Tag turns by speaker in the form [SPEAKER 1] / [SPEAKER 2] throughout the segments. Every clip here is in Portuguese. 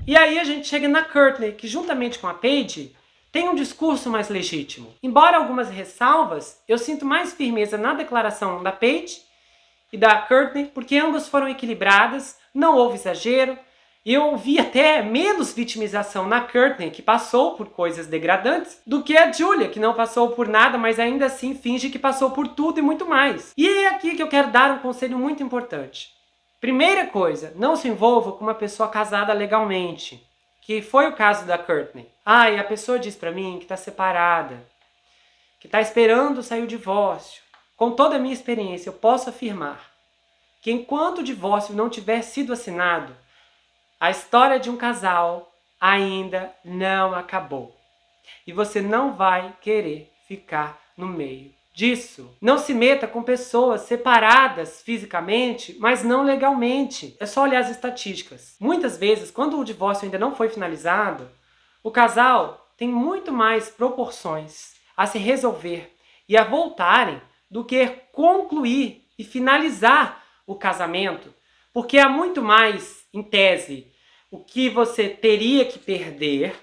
[SPEAKER 1] E aí a gente chega na Courtney, que juntamente com a Paige, tem um discurso mais legítimo. Embora algumas ressalvas, eu sinto mais firmeza na declaração da Paige e da Courtney, porque ambas foram equilibradas, não houve exagero. Eu vi até menos vitimização na Courtney, que passou por coisas degradantes, do que a Julia, que não passou por nada, mas ainda assim finge que passou por tudo e muito mais. E é aqui que eu quero dar um conselho muito importante. Primeira coisa, não se envolva com uma pessoa casada legalmente, que foi o caso da Courtney. E a pessoa diz pra mim que tá separada, que tá esperando sair o divórcio. Com toda a minha experiência, eu posso afirmar que enquanto o divórcio não tiver sido assinado, a história de um casal ainda não acabou. E você não vai querer ficar no meio disso. Não se meta com pessoas separadas fisicamente, mas não legalmente. É só olhar as estatísticas. Muitas vezes, quando o divórcio ainda não foi finalizado, o casal tem muito mais proporções a se resolver e a voltarem do que concluir e finalizar o casamento, porque há muito mais, em tese, o que você teria que perder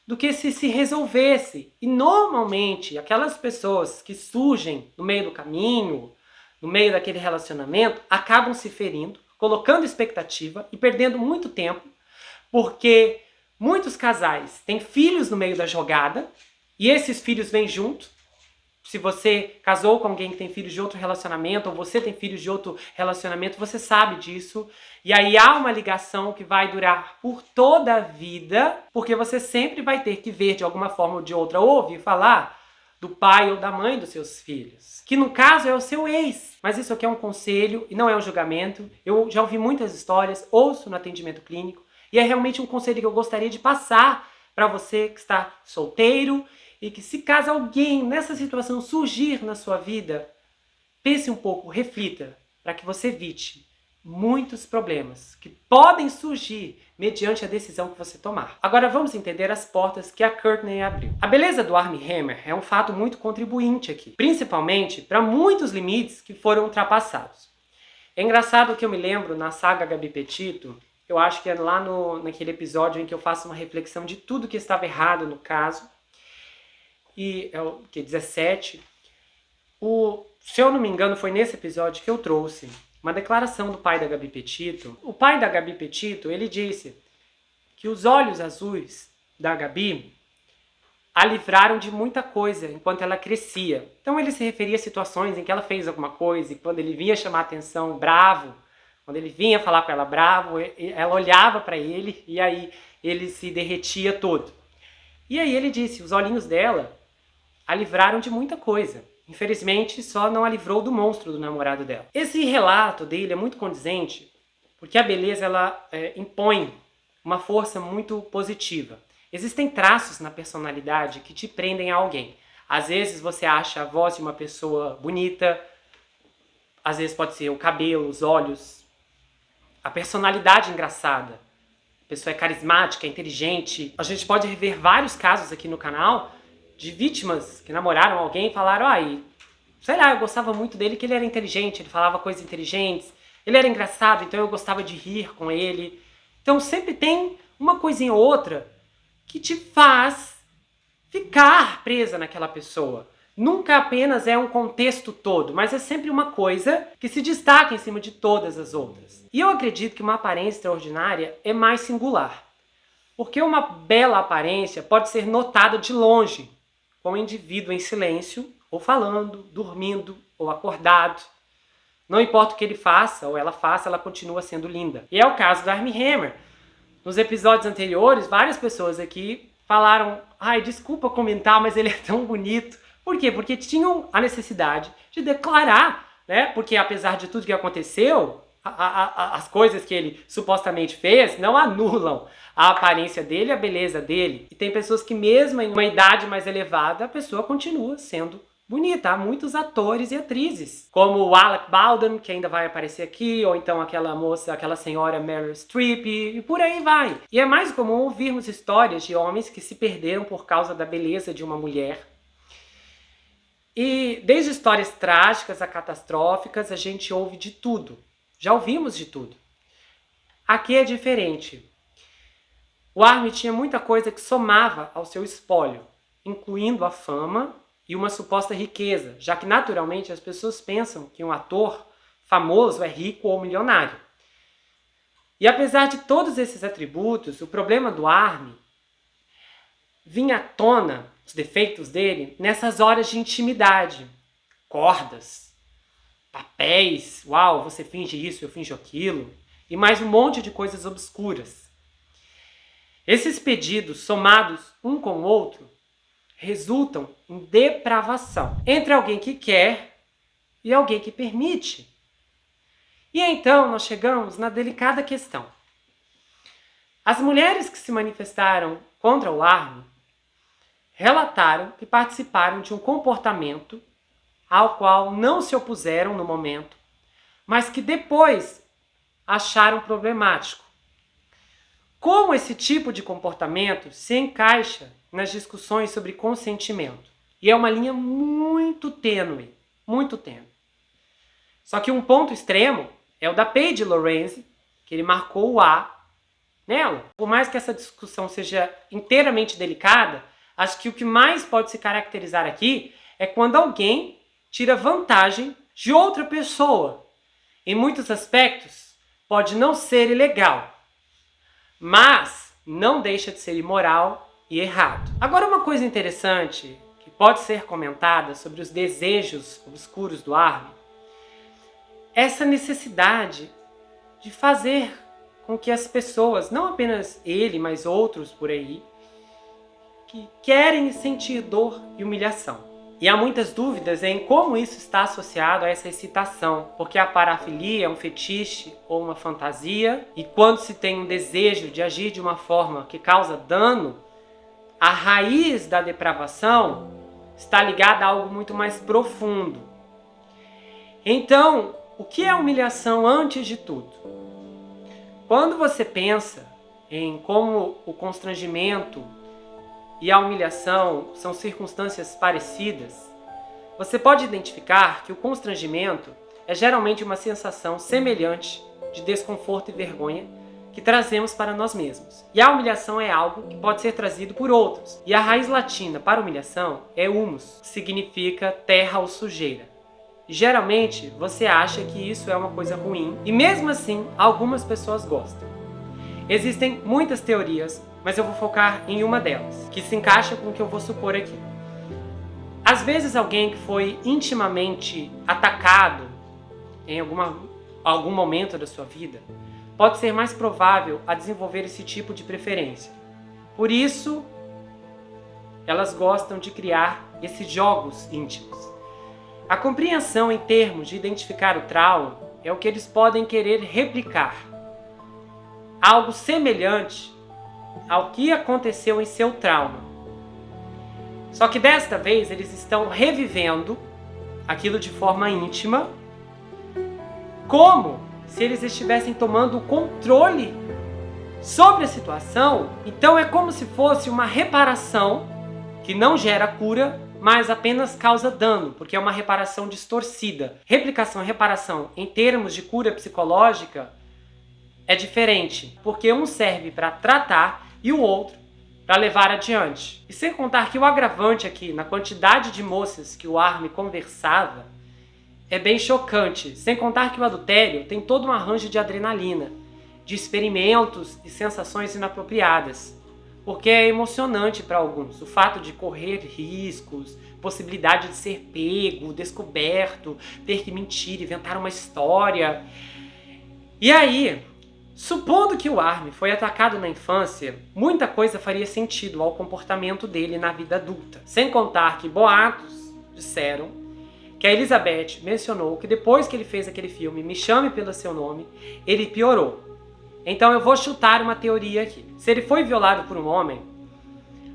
[SPEAKER 1] do que se resolvesse. E normalmente, aquelas pessoas que surgem no meio do caminho, no meio daquele relacionamento, acabam se ferindo, colocando expectativa e perdendo muito tempo, porque muitos casais têm filhos no meio da jogada, e esses filhos vêm junto. Se você casou com alguém que tem filhos de outro relacionamento, ou você tem filhos de outro relacionamento, você sabe disso. E aí há uma ligação que vai durar por toda a vida, porque você sempre vai ter que ver de alguma forma ou de outra, ouvir falar do pai ou da mãe dos seus filhos. Que no caso é o seu ex. Mas isso aqui é um conselho e não é um julgamento. Eu já ouvi muitas histórias, ouço no atendimento clínico, e é realmente um conselho que eu gostaria de passar para você que está solteiro, e que se caso alguém nessa situação surgir na sua vida, pense um pouco, reflita, para que você evite muitos problemas que podem surgir mediante a decisão que você tomar. Agora vamos entender as portas que a Courtney abriu. A beleza do Armie Hammer é um fato muito contribuinte aqui, principalmente para muitos limites que foram ultrapassados. É engraçado que eu me lembro na saga Gabi Petito, eu acho que é lá naquele episódio em que eu faço uma reflexão de tudo que estava errado no caso, e é o que 17. Se eu não me engano, foi nesse episódio que eu trouxe uma declaração do pai da Gabi Petito. O pai da Gabi Petito, ele disse que os olhos azuis da Gabi a livraram de muita coisa enquanto ela crescia. Então ele se referia a situações em que ela fez alguma coisa, e quando ele vinha chamar atenção bravo, quando ele vinha falar com ela bravo, ela olhava para ele e aí ele se derretia todo. E aí ele disse, os olhinhos dela a livraram de muita coisa. Infelizmente, só não a livrou do monstro do namorado dela. Esse relato dele é muito condizente, porque a beleza ela impõe uma força muito positiva. Existem traços na personalidade que te prendem a alguém. Às vezes você acha a voz de uma pessoa bonita, às vezes pode ser o cabelo, os olhos, a personalidade engraçada. A pessoa é carismática, é inteligente. A gente pode rever vários casos aqui no canal de vítimas que namoraram alguém e falaram, sei lá, eu gostava muito dele, que ele era inteligente, ele falava coisas inteligentes, ele era engraçado, então eu gostava de rir com ele. Então sempre tem uma coisinha ou outra que te faz ficar presa naquela pessoa. Nunca apenas é um contexto todo, mas é sempre uma coisa que se destaca em cima de todas as outras. E eu acredito que uma aparência extraordinária é mais singular. Porque uma bela aparência pode ser notada de longe, com o indivíduo em silêncio, ou falando, dormindo, ou acordado. Não importa o que ele faça ou ela faça, ela continua sendo linda. E é o caso da Armie Hammer. Nos episódios anteriores, várias pessoas aqui falaram, desculpa comentar, mas ele é tão bonito. Por quê? Porque tinham a necessidade de declarar, né? Porque apesar de tudo que aconteceu, as coisas que ele supostamente fez não anulam a aparência dele, a beleza dele. E tem pessoas que mesmo em uma idade mais elevada, a pessoa continua sendo bonita. Há muitos atores e atrizes, como o Alec Baldwin, que ainda vai aparecer aqui, ou então aquela moça, aquela senhora Meryl Streep, e por aí vai. E é mais comum ouvirmos histórias de homens que se perderam por causa da beleza de uma mulher. E desde histórias trágicas a catastróficas, a gente ouve de tudo. Já ouvimos de tudo. Aqui é diferente. O Armin tinha muita coisa que somava ao seu espólio, incluindo a fama e uma suposta riqueza, já que naturalmente as pessoas pensam que um ator famoso é rico ou milionário. E apesar de todos esses atributos, o problema do Armin vinha à tona, os defeitos dele, nessas horas de intimidade. Cordas, papéis, uau, você finge isso, eu finjo aquilo, e mais um monte de coisas obscuras. Esses pedidos, somados um com o outro, resultam em depravação entre alguém que quer e alguém que permite. E então nós chegamos na delicada questão. As mulheres que se manifestaram contra o Armin relataram que participaram de um comportamento ao qual não se opuseram no momento, mas que depois acharam problemático. Como esse tipo de comportamento se encaixa nas discussões sobre consentimento? E é uma linha muito tênue, muito tênue. Só que um ponto extremo é o da Paige Lorenzi, que ele marcou o A nela. Por mais que essa discussão seja inteiramente delicada, acho que o que mais pode se caracterizar aqui é quando alguém tira vantagem de outra pessoa. Em muitos aspectos, pode não ser ilegal, mas não deixa de ser imoral e errado. Agora, uma coisa interessante que pode ser comentada sobre os desejos obscuros do Armin, essa necessidade de fazer com que as pessoas, não apenas ele, mas outros por aí, que querem sentir dor e humilhação. E há muitas dúvidas em como isso está associado a essa excitação, porque a parafilia é um fetiche ou uma fantasia, e quando se tem um desejo de agir de uma forma que causa dano, a raiz da depravação está ligada a algo muito mais profundo. Então, o que é humilhação antes de tudo? Quando você pensa em como o constrangimento e a humilhação são circunstâncias parecidas, você pode identificar que o constrangimento é geralmente uma sensação semelhante de desconforto e vergonha que trazemos para nós mesmos. E a humilhação é algo que pode ser trazido por outros. E a raiz latina para humilhação é humus, que significa terra ou sujeira. Geralmente, você acha que isso é uma coisa ruim, e mesmo assim, algumas pessoas gostam. Existem muitas teorias, mas eu vou focar em uma delas, que se encaixa com o que eu vou supor aqui. Às vezes alguém que foi intimamente atacado em algum momento da sua vida, pode ser mais provável a desenvolver esse tipo de preferência. Por isso, elas gostam de criar esses jogos íntimos. A compreensão em termos de identificar o trauma é o que eles podem querer replicar. Algo semelhante ao que aconteceu em seu trauma. Só que desta vez eles estão revivendo aquilo de forma íntima, como se eles estivessem tomando o controle sobre a situação. Então é como se fosse uma reparação que não gera cura, mas apenas causa dano, porque é uma reparação distorcida. Replicação e reparação em termos de cura psicológica é diferente, porque um serve para tratar e o outro para levar adiante. E sem contar que o agravante aqui, na quantidade de moças que o Armin conversava, é bem chocante. Sem contar que o adultério tem todo um arranjo de adrenalina, de experimentos e sensações inapropriadas. Porque é emocionante para alguns o fato de correr riscos, possibilidade de ser pego, descoberto, ter que mentir, inventar uma história. E aí, supondo que o Armin foi atacado na infância, muita coisa faria sentido ao comportamento dele na vida adulta. Sem contar que boatos disseram que a Elizabeth mencionou que depois que ele fez aquele filme Me Chame Pelo Seu Nome, ele piorou. Então eu vou chutar uma teoria aqui. Se ele foi violado por um homem,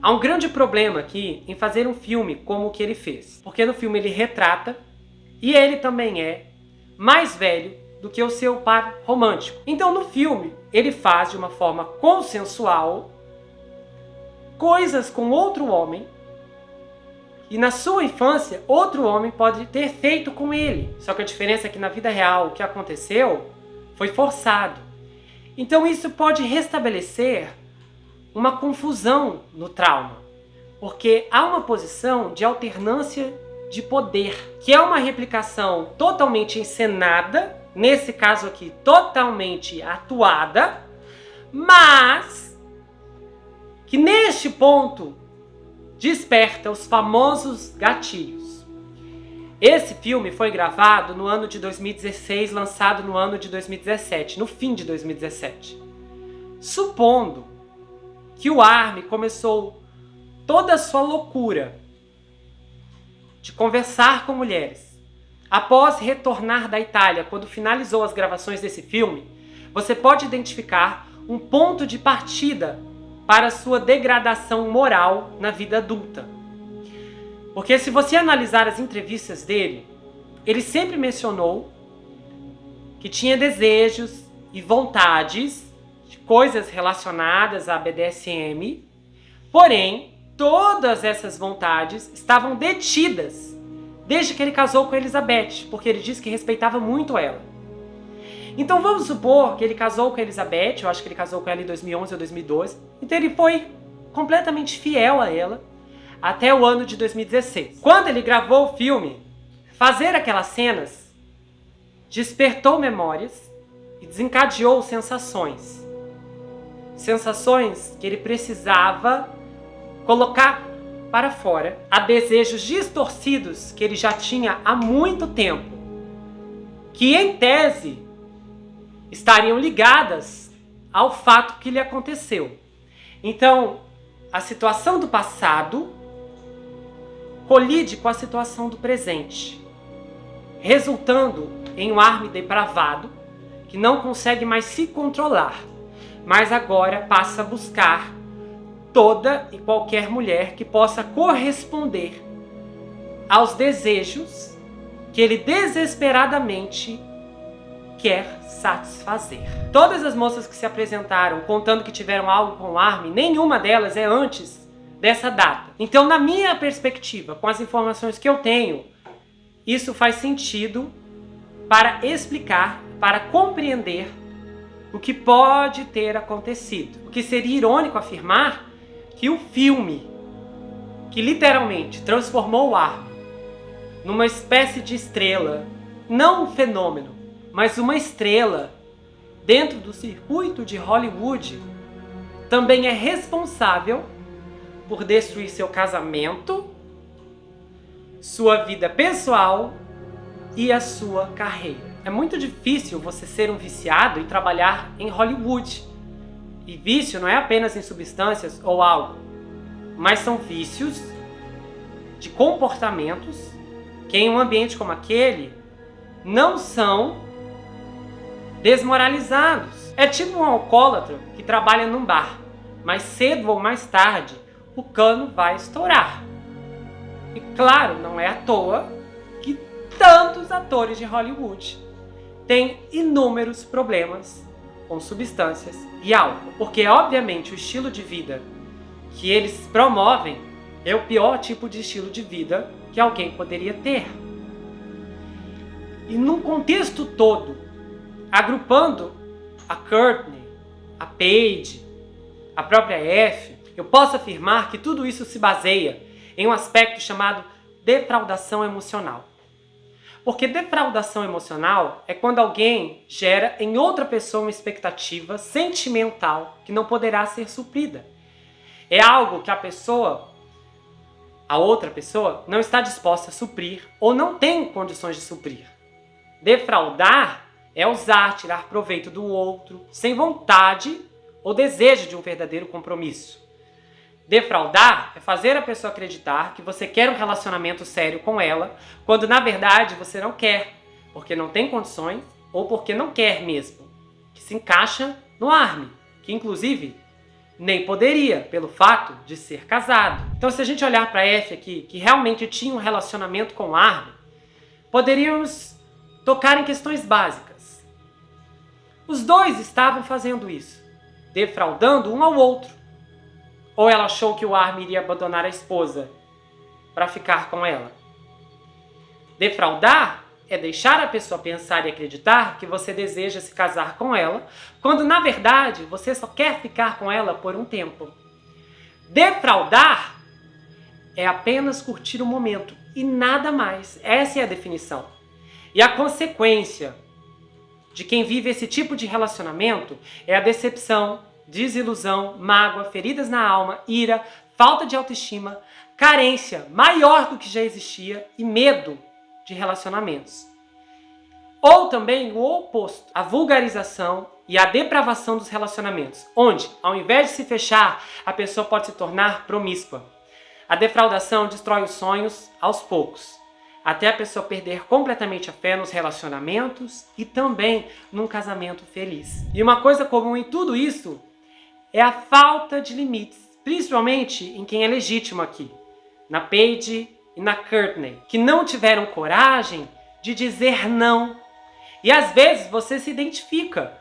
[SPEAKER 1] há um grande problema aqui em fazer um filme como o que ele fez. Porque no filme ele retrata, e ele também é mais velho do que o seu par romântico. Então no filme ele faz de uma forma consensual coisas com outro homem, e na sua infância outro homem pode ter feito com ele. Só que a diferença é que na vida real o que aconteceu foi forçado. Então isso pode restabelecer uma confusão no trauma, porque há uma posição de alternância de poder, que é uma replicação totalmente encenada, nesse caso aqui totalmente atuada, mas que neste ponto desperta os famosos gatilhos. Esse filme foi gravado no ano de 2016, lançado no ano de 2017, no fim de 2017. Supondo que o Army começou toda a sua loucura de conversar com mulheres após retornar da Itália, quando finalizou as gravações desse filme, você pode identificar um ponto de partida para sua degradação moral na vida adulta. Porque se você analisar as entrevistas dele, ele sempre mencionou que tinha desejos e vontades de coisas relacionadas à BDSM, porém, todas essas vontades estavam detidas desde que ele casou com a Elizabeth, porque ele disse que respeitava muito ela. Então vamos supor que ele casou com a Elizabeth, eu acho que ele casou com ela em 2011 ou 2012, então ele foi completamente fiel a ela até o ano de 2016. Quando ele gravou o filme, fazer aquelas cenas despertou memórias e desencadeou sensações. Sensações que ele precisava colocar para fora, a desejos distorcidos que ele já tinha há muito tempo, que em tese estariam ligadas ao fato que lhe aconteceu. Então, a situação do passado colide com a situação do presente, resultando em um Army depravado que não consegue mais se controlar, mas agora passa a buscar toda e qualquer mulher que possa corresponder aos desejos que ele desesperadamente quer satisfazer. Todas as moças que se apresentaram contando que tiveram algo com o Army, nenhuma delas é antes dessa data. Então, na minha perspectiva, com as informações que eu tenho, isso faz sentido para explicar, para compreender o que pode ter acontecido. O que seria irônico afirmar que o filme, que literalmente transformou o Army numa espécie de estrela, não um fenômeno, mas uma estrela dentro do circuito de Hollywood, também é responsável por destruir seu casamento, sua vida pessoal e a sua carreira. É muito difícil você ser um viciado e trabalhar em Hollywood. E vício não é apenas em substâncias ou algo, mas são vícios de comportamentos que em um ambiente como aquele não são desmoralizados. É tipo um alcoólatra que trabalha num bar, mas cedo ou mais tarde o cano vai estourar. E claro, não é à toa que tantos atores de Hollywood têm inúmeros problemas com substâncias e álcool, porque obviamente o estilo de vida que eles promovem é o pior tipo de estilo de vida que alguém poderia ter. E num contexto todo, agrupando a Courtney, a Paige, a própria F, eu posso afirmar que tudo isso se baseia em um aspecto chamado defraudação emocional. Porque defraudação emocional é quando alguém gera em outra pessoa uma expectativa sentimental que não poderá ser suprida. É algo que a outra pessoa, não está disposta a suprir ou não tem condições de suprir. Defraudar é usar, tirar proveito do outro, sem vontade ou desejo de um verdadeiro compromisso. Defraudar é fazer a pessoa acreditar que você quer um relacionamento sério com ela, quando na verdade você não quer, porque não tem condições ou porque não quer mesmo, que se encaixa no Army, que inclusive nem poderia, pelo fato de ser casado. Então, se a gente olhar para F aqui, que realmente tinha um relacionamento com o Army, poderíamos tocar em questões básicas. Os dois estavam fazendo isso, defraudando um ao outro. Ou ela achou que o Army iria abandonar a esposa para ficar com ela? Defraudar é deixar a pessoa pensar e acreditar que você deseja se casar com ela, quando na verdade você só quer ficar com ela por um tempo. Defraudar é apenas curtir o momento e nada mais. Essa é a definição. E a consequência de quem vive esse tipo de relacionamento é a decepção, desilusão, mágoa, feridas na alma, ira, falta de autoestima, carência maior do que já existia e medo de relacionamentos. Ou também o oposto, a vulgarização e a depravação dos relacionamentos, onde, ao invés de se fechar, a pessoa pode se tornar promíscua. A defraudação destrói os sonhos aos poucos, até a pessoa perder completamente a fé nos relacionamentos e também num casamento feliz. E uma coisa comum em tudo isso é a falta de limites, principalmente em quem é legítimo aqui, na Paige e na Courtney, que não tiveram coragem de dizer não. E às vezes você se identifica,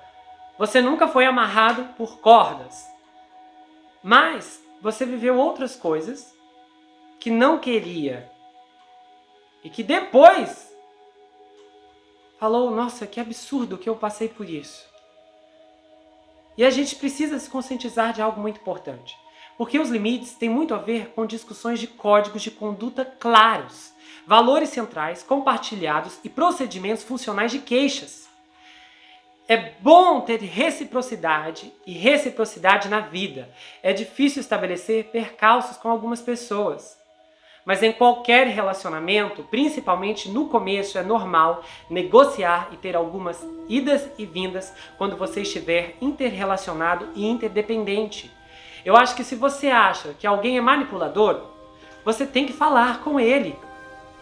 [SPEAKER 1] você nunca foi amarrado por cordas, mas você viveu outras coisas que não queria e que depois falou, nossa, que absurdo que eu passei por isso. E a gente precisa se conscientizar de algo muito importante, porque os limites têm muito a ver com discussões de códigos de conduta claros, valores centrais compartilhados e procedimentos funcionais de queixas. É bom ter reciprocidade e reciprocidade na vida. É difícil estabelecer percalços com algumas pessoas. Mas em qualquer relacionamento, principalmente no começo, é normal negociar e ter algumas idas e vindas quando você estiver interrelacionado e interdependente. Eu acho que se você acha que alguém é manipulador, você tem que falar com ele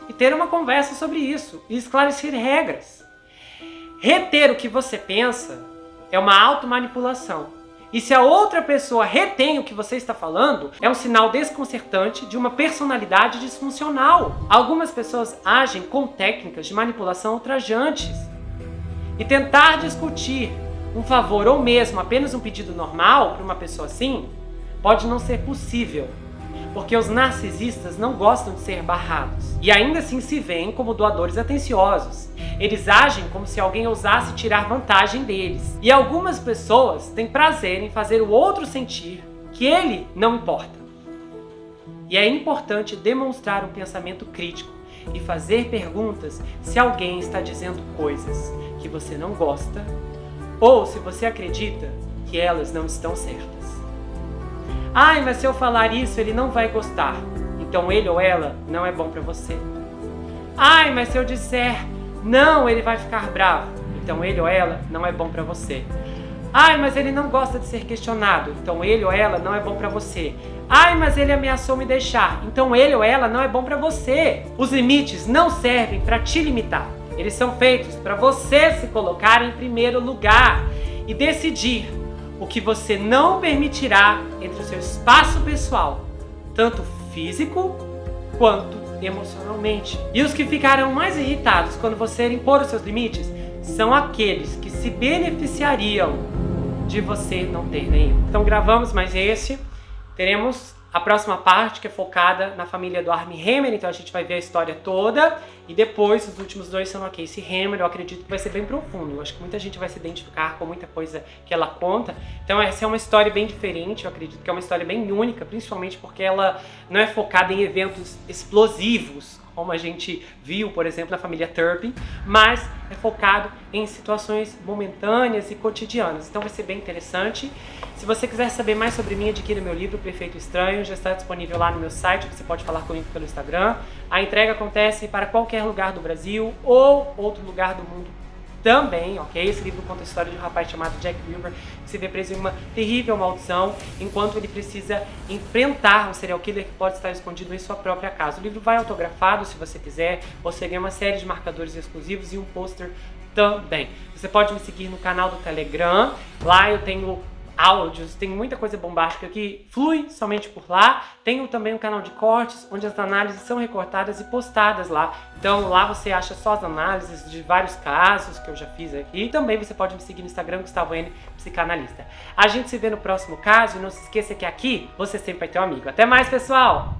[SPEAKER 1] e ter uma conversa sobre isso e esclarecer regras. Reter o que você pensa é uma automanipulação. E se a outra pessoa retém o que você está falando, é um sinal desconcertante de uma personalidade disfuncional. Algumas pessoas agem com técnicas de manipulação ultrajantes. E tentar discutir um favor ou mesmo apenas um pedido normal para uma pessoa assim, pode não ser possível. Porque os narcisistas não gostam de ser barrados. E ainda assim se veem como doadores atenciosos. Eles agem como se alguém ousasse tirar vantagem deles. E algumas pessoas têm prazer em fazer o outro sentir que ele não importa. E é importante demonstrar um pensamento crítico e fazer perguntas se alguém está dizendo coisas que você não gosta ou se você acredita que elas não estão certas. Ai, mas se eu falar isso, ele não vai gostar. Então ele ou ela não é bom pra você. Ai, mas se eu disser não, ele vai ficar bravo. Então ele ou ela não é bom pra você. Ai, mas ele não gosta de ser questionado. Então ele ou ela não é bom pra você. Ai, mas ele ameaçou me deixar. Então ele ou ela não é bom pra você. Os limites não servem pra te limitar. Eles são feitos pra você se colocar em primeiro lugar e decidir o que você não permitirá entre o seu espaço pessoal, tanto físico quanto emocionalmente. E os que ficarão mais irritados quando você impor os seus limites são aqueles que se beneficiariam de você não ter nenhum. Então gravamos mais esse, teremos a próxima parte que é focada na família do Armie Hammer, então a gente vai ver a história toda e depois os últimos dois são a Casey Hammer. Eu acredito que vai ser bem profundo, eu acho que muita gente vai se identificar com muita coisa que ela conta. Então essa é uma história bem diferente, eu acredito que é uma história bem única, principalmente porque ela não é focada em eventos explosivos, como a gente viu, por exemplo, na família Turpin, mas é focado em situações momentâneas e cotidianas. Então vai ser bem interessante. Se você quiser saber mais sobre mim, adquira meu livro Perfeito Estranho, já está disponível lá no meu site, você pode falar comigo pelo Instagram. A entrega acontece para qualquer lugar do Brasil ou outro lugar do mundo também, ok? Esse livro conta a história de um rapaz chamado Jack Wilbur, que se vê preso em uma terrível maldição, enquanto ele precisa enfrentar um serial killer que pode estar escondido em sua própria casa. O livro vai autografado, se você quiser, você ganha uma série de marcadores exclusivos e um pôster também. Você pode me seguir no canal do Telegram, lá eu tenho áudios, tem muita coisa bombástica que flui somente por lá. Tenho também um canal de cortes, onde as análises são recortadas e postadas lá. Então lá você acha só as análises de vários casos que eu já fiz aqui. Também você pode me seguir no Instagram, Gustavo N, Psicanalista. A gente se vê no próximo caso e não se esqueça que aqui você sempre vai ter um amigo. Até mais, pessoal!